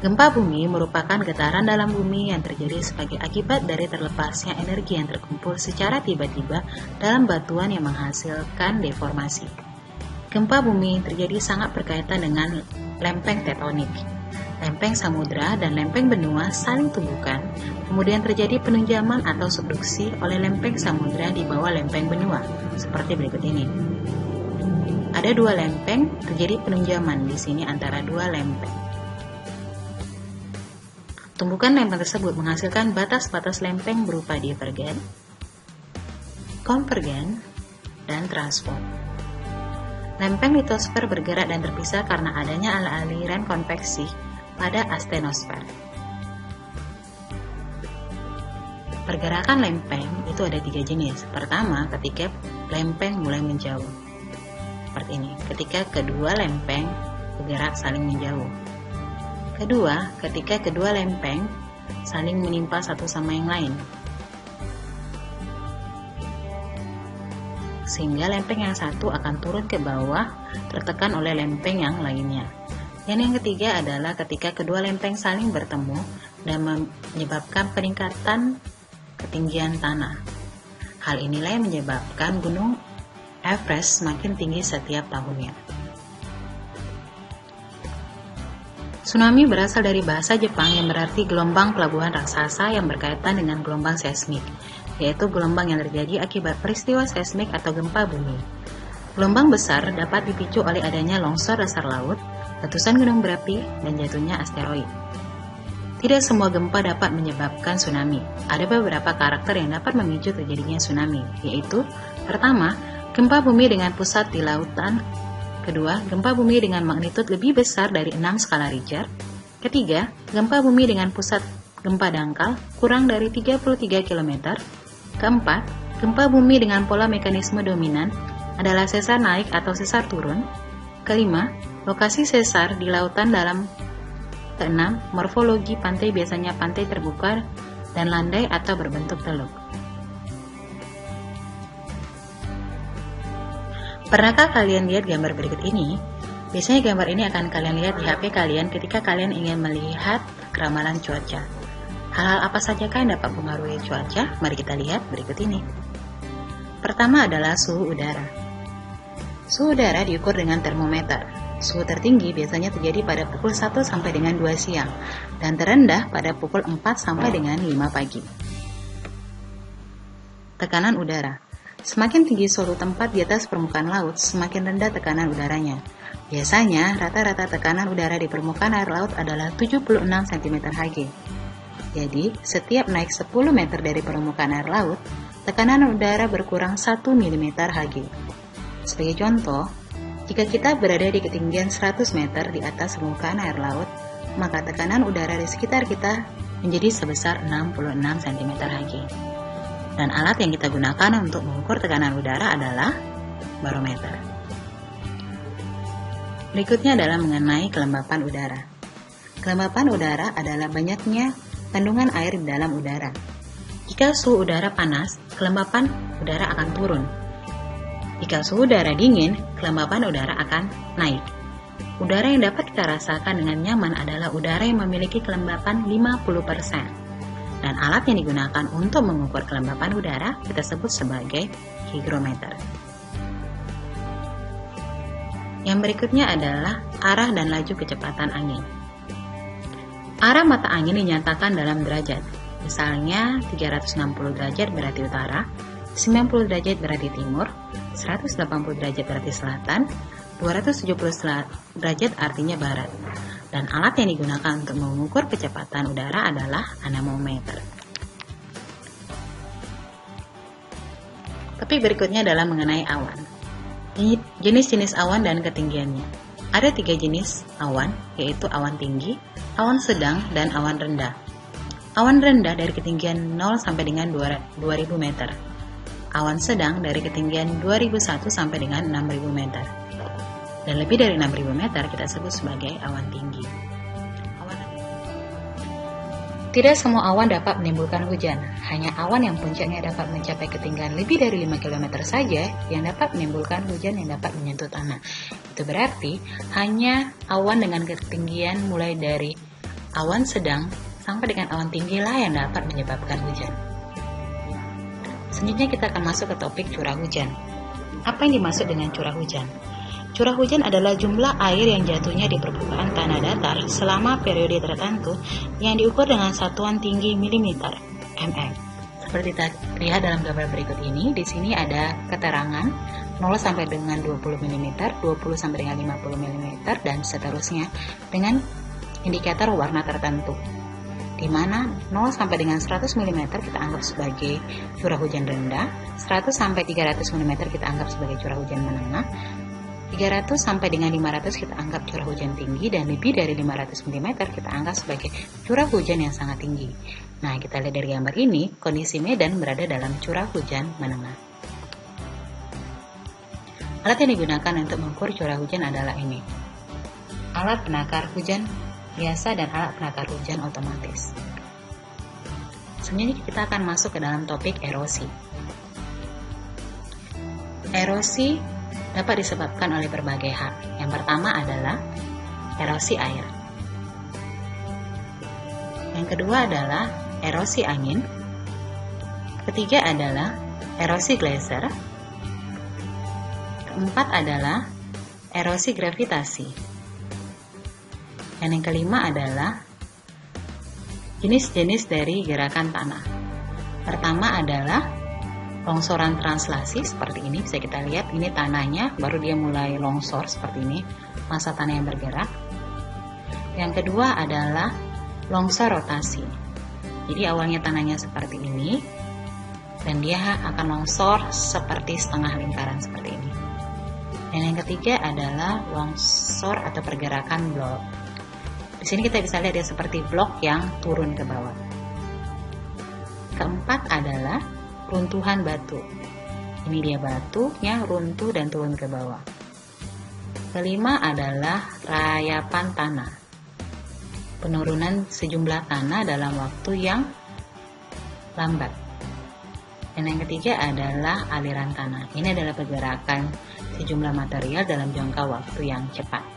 Gempa bumi merupakan getaran dalam bumi yang terjadi sebagai akibat dari terlepasnya energi yang terkumpul secara tiba-tiba dalam batuan yang menghasilkan deformasi. Gempa bumi terjadi sangat berkaitan dengan lempeng tektonik. Lempeng samudra dan lempeng benua saling tumbukan, kemudian terjadi penunjaman atau subduksi oleh lempeng samudra di bawah lempeng benua, seperti berikut ini. Ada dua lempeng, terjadi penunjaman di sini antara dua lempeng. Tumbukan lempeng tersebut menghasilkan batas-batas lempeng berupa divergen, konvergen, dan transform. Lempeng litosfer bergerak dan terpisah karena adanya aliran konveksi pada astenosfer. Pergerakan lempeng itu ada 3 jenis. Pertama, ketika lempeng mulai menjauh. Seperti ini. Ketika kedua lempeng bergerak saling menjauh. Kedua, ketika kedua lempeng saling menimpa satu sama yang lain. Sehingga lempeng yang satu akan turun ke bawah tertekan oleh lempeng yang lainnya. Dan yang ketiga adalah ketika kedua lempeng saling bertemu dan menyebabkan peningkatan ketinggian tanah. Hal inilah yang menyebabkan Gunung Everest semakin tinggi setiap tahunnya. Tsunami berasal dari bahasa Jepang yang berarti gelombang pelabuhan raksasa yang berkaitan dengan gelombang seismik, yaitu gelombang yang terjadi akibat peristiwa seismik atau gempa bumi. Gelombang besar dapat dipicu oleh adanya longsor dasar laut, letusan gunung berapi, dan jatuhnya asteroid. Tidak semua gempa dapat menyebabkan tsunami. Ada beberapa karakter yang dapat memicu terjadinya tsunami, yaitu pertama, gempa bumi dengan pusat di lautan. Kedua, gempa bumi dengan magnitud lebih besar dari 6 skala Richter. Ketiga, gempa bumi dengan pusat gempa dangkal kurang dari 33 km. Keempat, gempa bumi dengan pola mekanisme dominan adalah sesar naik atau sesar turun. Kelima, lokasi sesar di lautan dalam. Keenam, morfologi pantai biasanya pantai terbuka dan landai atau berbentuk teluk. Pernahkah kalian lihat gambar berikut ini? Biasanya gambar ini akan kalian lihat di HP kalian ketika kalian ingin melihat ramalan cuaca. Hal-hal apa sajakah yang dapat mempengaruhi cuaca? Mari kita lihat berikut ini. Pertama adalah suhu udara. Suhu udara diukur dengan termometer. Suhu tertinggi biasanya terjadi pada pukul 1 sampai dengan 2 siang dan terendah pada pukul 4 sampai dengan 5 pagi. Tekanan udara. Semakin tinggi suatu tempat di atas permukaan laut, semakin rendah tekanan udaranya. Biasanya, rata-rata tekanan udara di permukaan air laut adalah 76 cm3. Jadi, setiap naik 10 meter dari permukaan air laut, tekanan udara berkurang 1 mm3. Sebagai contoh, jika kita berada di ketinggian 100 meter di atas permukaan air laut, maka tekanan udara di sekitar kita menjadi sebesar 66 cm3. Dan alat yang kita gunakan untuk mengukur tekanan udara adalah barometer. Berikutnya adalah mengenai kelembapan udara. Kelembapan udara adalah banyaknya kandungan air di dalam udara. Jika suhu udara panas, kelembapan udara akan turun. Jika suhu udara dingin, kelembapan udara akan naik. Udara yang dapat kita rasakan dengan nyaman adalah udara yang memiliki kelembapan 50%. Dan alat yang digunakan untuk mengukur kelembapan udara kita sebut sebagai hygrometer. Yang berikutnya adalah arah dan laju kecepatan angin. Arah mata angin dinyatakan dalam derajat. Misalnya 360 derajat berarti utara, 90 derajat berarti timur, 180 derajat berarti selatan, 270 derajat artinya barat. Dan alat yang digunakan untuk mengukur kecepatan udara adalah anemometer. Tapi berikutnya adalah mengenai awan. Jenis-jenis awan dan ketinggiannya. Ada 3 jenis awan, yaitu awan tinggi, awan sedang, dan awan rendah. Awan rendah dari ketinggian 0 sampai dengan 2000 meter. Awan sedang dari ketinggian 2001 sampai dengan 6000 meter. Dan lebih dari 6.000 meter kita sebut sebagai awan tinggi. Tidak semua awan dapat menimbulkan hujan. Hanya awan yang puncaknya dapat mencapai ketinggian lebih dari 5 km saja yang dapat menimbulkan hujan yang dapat menyentuh tanah. Itu berarti hanya awan dengan ketinggian mulai dari awan sedang sampai dengan awan tinggi lah yang dapat menyebabkan hujan. Selanjutnya kita akan masuk ke topik curah hujan. Apa yang dimaksud dengan curah hujan? Curah hujan adalah jumlah air yang jatuhnya di permukaan tanah datar selama periode tertentu yang diukur dengan satuan tinggi mm. Seperti terlihat dalam gambar berikut ini, di sini ada keterangan 0 sampai dengan 20 mm, 20 sampai dengan 50 mm, dan seterusnya dengan indikator warna tertentu. Di mana 0 sampai dengan 100 mm kita anggap sebagai curah hujan rendah, 100 sampai 300 mm kita anggap sebagai curah hujan menengah, 300 sampai dengan 500 kita anggap curah hujan tinggi, dan lebih dari 500 mm kita anggap sebagai curah hujan yang sangat tinggi. Nah, kita lihat dari gambar ini, kondisi Medan berada dalam curah hujan menengah. Alat yang digunakan untuk mengukur curah hujan adalah ini. Alat penakar hujan biasa dan alat penakar hujan otomatis. Selanjutnya kita akan masuk ke dalam topik erosi. Erosi dapat disebabkan oleh berbagai hal. Yang pertama adalah erosi air. Yang kedua adalah erosi angin. Ketiga adalah erosi glaser. Keempat adalah erosi gravitasi. Dan yang kelima adalah jenis-jenis dari gerakan tanah. Pertama adalah longsoran translasi, seperti ini bisa kita lihat, ini tanahnya baru dia mulai longsor seperti ini, masa tanah yang bergerak. Yang kedua adalah longsor rotasi. Jadi awalnya tanahnya seperti ini dan dia akan longsor seperti setengah lingkaran seperti ini. Dan yang ketiga adalah longsor atau pergerakan blok. Di sini kita bisa lihat dia seperti blok yang turun ke bawah. Keempat adalah runtuhan batu. Ini dia batunya runtuh dan turun ke bawah. Kelima adalah rayapan tanah. Penurunan sejumlah tanah dalam waktu yang lambat. Dan yang ketiga adalah aliran tanah. Ini adalah pergerakan sejumlah material dalam jangka waktu yang cepat.